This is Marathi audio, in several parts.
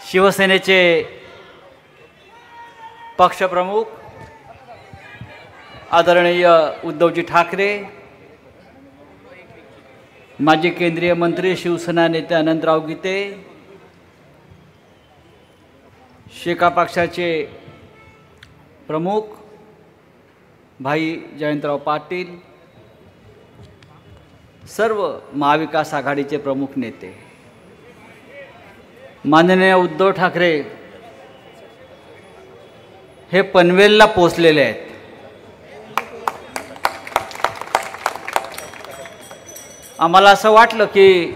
शिवसेनेचे पक्षप्रमुख आदरणीय उद्धवजी ठाकरे, माजी केंद्रीय मंत्री शिवसेना नेते अनंतराव गीते, शेका पक्षाचे प्रमुख भाई जयंतराव पाटील, सर्व महाविकास आघाडीचे प्रमुख नेते, माननीय उद्धव ठाकरे हे पनवेलला पोचलेले आहेत. आम्हाला असं वाटलं की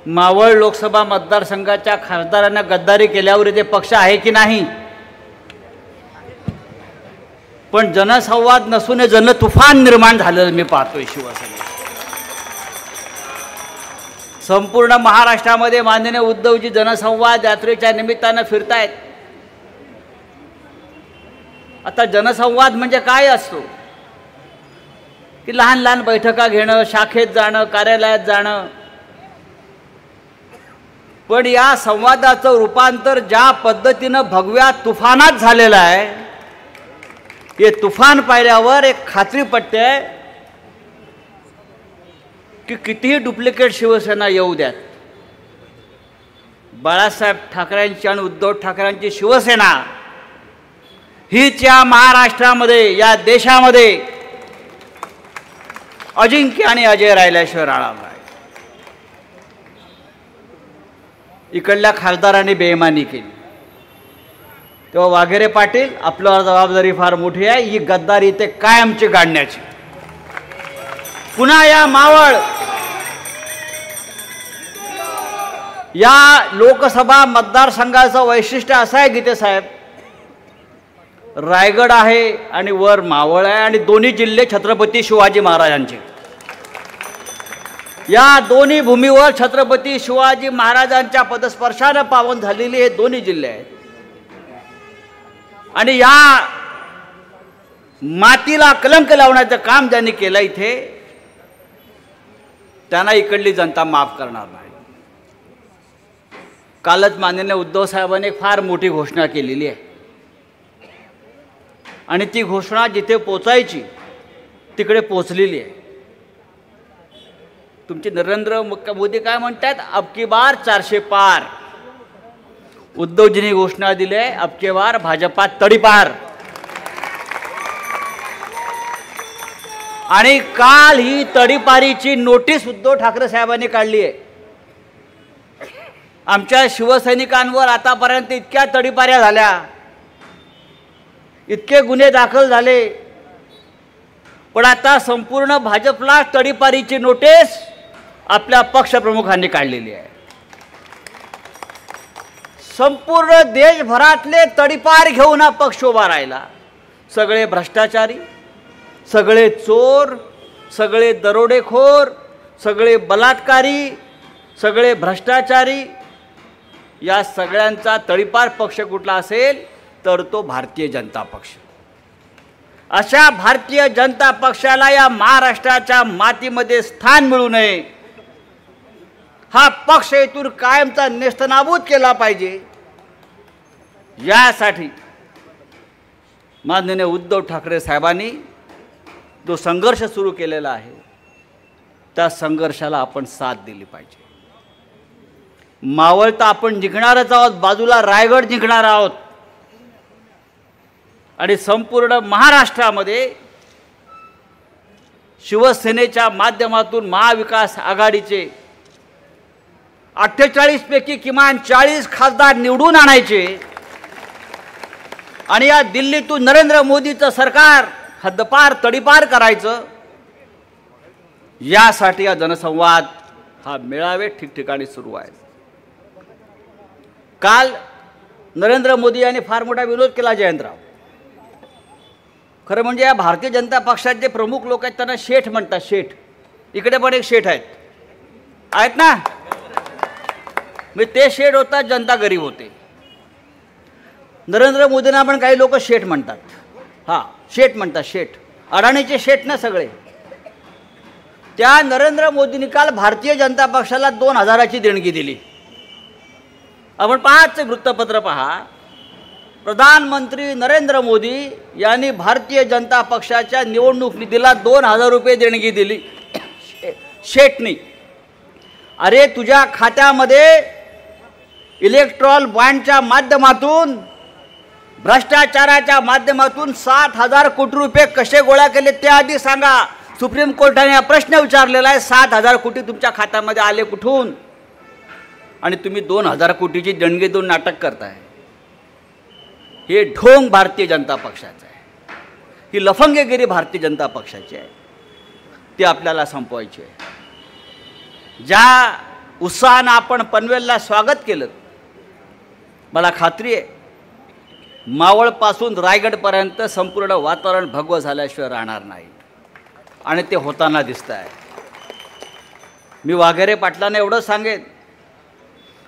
मावळ लोकसभा मतदारसंघाच्या खासदारांना गद्दारी केल्यावर ते पक्ष आहे की नाही, पण जनसंवाद नसून जनतुफान निर्माण झालेलं मी पाहतोय. शिवसेना संपूर्ण महाराष्ट्रामध्ये माननीय उद्धवजी जनसंवाद यात्रेच्या निमित्तानं फिरतायत. आता जनसंवाद म्हणजे काय असतो की लहान लहान बैठका घेणं, शाखेत जाणं, कार्यालयात जाणं, पण या संवादाचं रूपांतर ज्या पद्धतीनं भगव्या तुफानात झालेलं आहे, हे तुफान पाहिल्यावर एक खात्री पटते की कितीही डुप्लिकेट शिवसेना येऊ द्यात, बाळासाहेब ठाकरेंची आणि उद्धव ठाकरेंची शिवसेना हीच या महाराष्ट्रामध्ये, या देशामध्ये अजिंक्य आणि अजय राहिल्याशिवाय राहणार नाही. इकडल्या खासदारांनी बेईमानी केली तेव्हा वाघेरे पाटील आपल्यावर जबाबदारी फार मोठी आहे, ही गद्दारी ते कायमची गाडण्याची. पुन्हा या मावळ या लोकसभा मतदारसंघाचं वैशिष्ट्य असं आहे गीते साहेब, रायगड आहे आणि वर मावळ आहे आणि दोन्ही जिल्हे छत्रपती शिवाजी महाराजांचे. या दोन्ही भूमीवर छत्रपती शिवाजी महाराजांच्या पदस्पर्शाने पावन झालेले हे दोन्ही जिल्हे आहेत आणि या मातीला कलंक लावण्याचं काम ज्यांनी केलं इथे, त्यांना इकडली जनता माफ करणार नाही. कालच माननीय उद्धव साहेबांनी फार मोठी घोषणा केलेली आहे आणि ती घोषणा जिथे पोचायची तिकडे पोचलेली आहे. तुमचे नरेंद्र मोदी काय म्हणतात, अब की बार 400 पार. उद्धवजींनी घोषणा दिली आहे, अब की बार भाजपात तडीपार. आणि काल ही तडीपारीची नोटीस उद्धव ठाकरे साहेबांनी काढली आहे. आमच्या शिवसैनिकांवर आतापर्यंत इतक्या तडीपाऱ्या झाल्या, इतके गुन्हे दाखल झाले, पण आता संपूर्ण भाजपला तडीपारीची नोटीस आपल्या पक्षप्रमुखांनी काढलेली आहे. संपूर्ण देशभरातले तडीपार घेऊन हा पक्ष उभा राहिला. सगळे भ्रष्टाचारी, सगळे चोर, सगळे दरोडेखोर, सगळे बलात्कारी, सगळे भ्रष्टाचारी, या सगळ्यांचा तडीपार पक्ष कुठला असेल तर तो भारतीय जनता पक्ष. अशा भारतीय जनता पक्षाला या महाराष्ट्राच्या मातीमध्ये स्थान मिळू नये, हा पक्ष इथून कायमचा नेस्तनाबूत केला पाहिजे. यासाठी माननीय उद्धव ठाकरे साहेबांनी जो संघर्ष सुरू केलेला आहे त्या संघर्षाला आपण साथ दिली पाहिजे. मावळ तर आपण जिंकणारच आहोत, बाजूला रायगड जिंकणार आहोत आणि संपूर्ण महाराष्ट्रामध्ये शिवसेनेच्या माध्यमातून महाविकास आघाडीचे 48 पैकी किमान 40 खासदार निवडून आणायचे आणि या दिल्लीतून नरेंद्र मोदीचं सरकार हद्दपार तडीपार करायचं. यासाठी हा जनसंवाद, हा मेळावे ठिकठिकाणी सुरू आहे. काल नरेंद्र मोदी यांनी फार मोठा विरोध केला जयंतराव. खरं म्हणजे या भारतीय जनता पक्षाचे जे प्रमुख लोक आहेत त्यांना शेठ म्हणतात. शेठ, इकडे पण एक शेठ आहेत ना, मी ते शेठ होतात, जनता गरीब होते. नरेंद्र मोदींना पण काही लोक शेठ म्हणतात. हां, शेठ म्हणतात, शेठ. अडाणीचे शेठ ना सगळे. त्या नरेंद्र मोदींनी काल भारतीय जनता पक्षाला 2000ची देणगी दिली. आपण पाहाच वृत्तपत्र पहा. प्रधानमंत्री नरेंद्र मोदी यांनी भारतीय जनता पक्षाच्या निवडणूक निधीला 2000 रुपये देणगी दिली. शेटनी, अरे तुझ्या खात्यामध्ये इलेक्ट्रॉल बॉन्डच्या माध्यमातून, भ्रष्टाचाराच्या माध्यमातून 7,000 कोटी रुपये कसे गोळा केले ते आधी सांगा. सुप्रीम कोर्टाने हा प्रश्न विचारलेला आहे. 7,000 कोटी तुमच्या खात्यामध्ये आले कुठून? आणि तुम्ही 2,000 कोटीची देणगी देऊन नाटक करताय. हे ढोंग भारतीय जनता पक्षाचं आहे. ही लफंगगिरी भारतीय जनता पक्षाची आहे. ती आपल्याला संपवायची आहे. ज्या उत्साहानं आपण पनवेलला स्वागत केलं, मला खात्री आहे मावळपासून रायगडपर्यंत संपूर्ण वातावरण भगवं झाल्याशिवाय राहणार नाही. आणि ते होताना दिसतं आहे. मी वाघेरे पाटलांना एवढं सांगेन,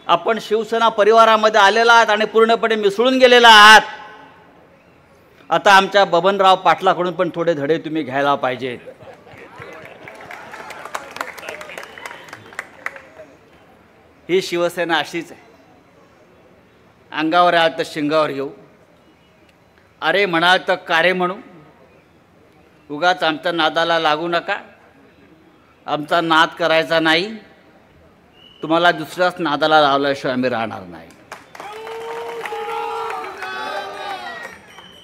आपण शिवसेना परिवारामध्ये आलेला आहात आणि पूर्णपणे मिसळून गेलेला आहात. आता आमच्या बबनराव पाटलाकडून पण थोडे धडे तुम्ही घ्यायला पाहिजेत. ही शिवसेना अशीच आहे. अंगावर आलं तर शिंगावर येऊ, अरे म्हणाल तर कारे म्हणू. उगाच आमच्या नादाला लागू नका. आमचा नाद करायचा नाही. तुम्हाला दुसऱ्याच नादाला लावल्याशिवाय आम्ही राहणार नाही.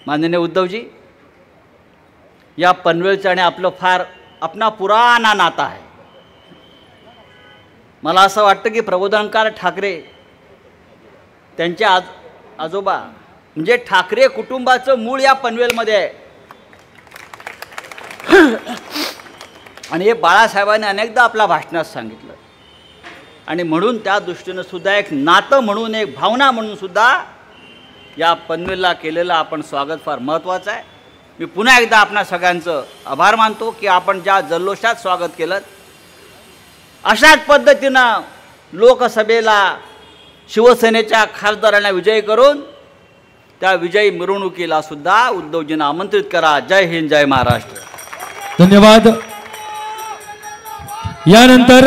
माननीय उद्धवजी, या पनवेलचं आणि आपलं फार आपला पुराणा नाता आहे. मला असं वाटतं की प्रबोधनकार ठाकरे त्यांचे आजोबा म्हणजे ठाकरे कुटुंबाचं मूळ या पनवेलमध्ये आहे. आणि हे बाळासाहेबांनी अनेकदा आपल्या भाषणात सांगितलं. आणि म्हणून त्या दृष्टीनं सुद्धा एक नातं म्हणून, एक भावना म्हणून सुद्धा या पनवेलला केलेलं आपण स्वागत फार महत्त्वाचं आहे. मी पुन्हा एकदा आपणा सगळ्यांचं आभार मानतो की आपण ज्या जल्लोषात स्वागत केलं, अशाच पद्धतीनं लोकसभेला शिवसेनेच्या खासदारांना विजयी करून त्या विजयी मिरवणुकीला सुद्धा उद्धवजींना आमंत्रित करा. जय हिंद, जय महाराष्ट्र. धन्यवाद. यानंतर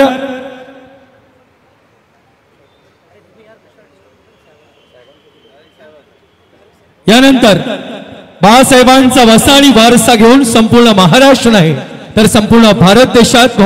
बाळासाहेबांचा वसा आणि वारसा घेऊन संपूर्ण महाराष्ट्र नाही तर संपूर्ण भारत देशात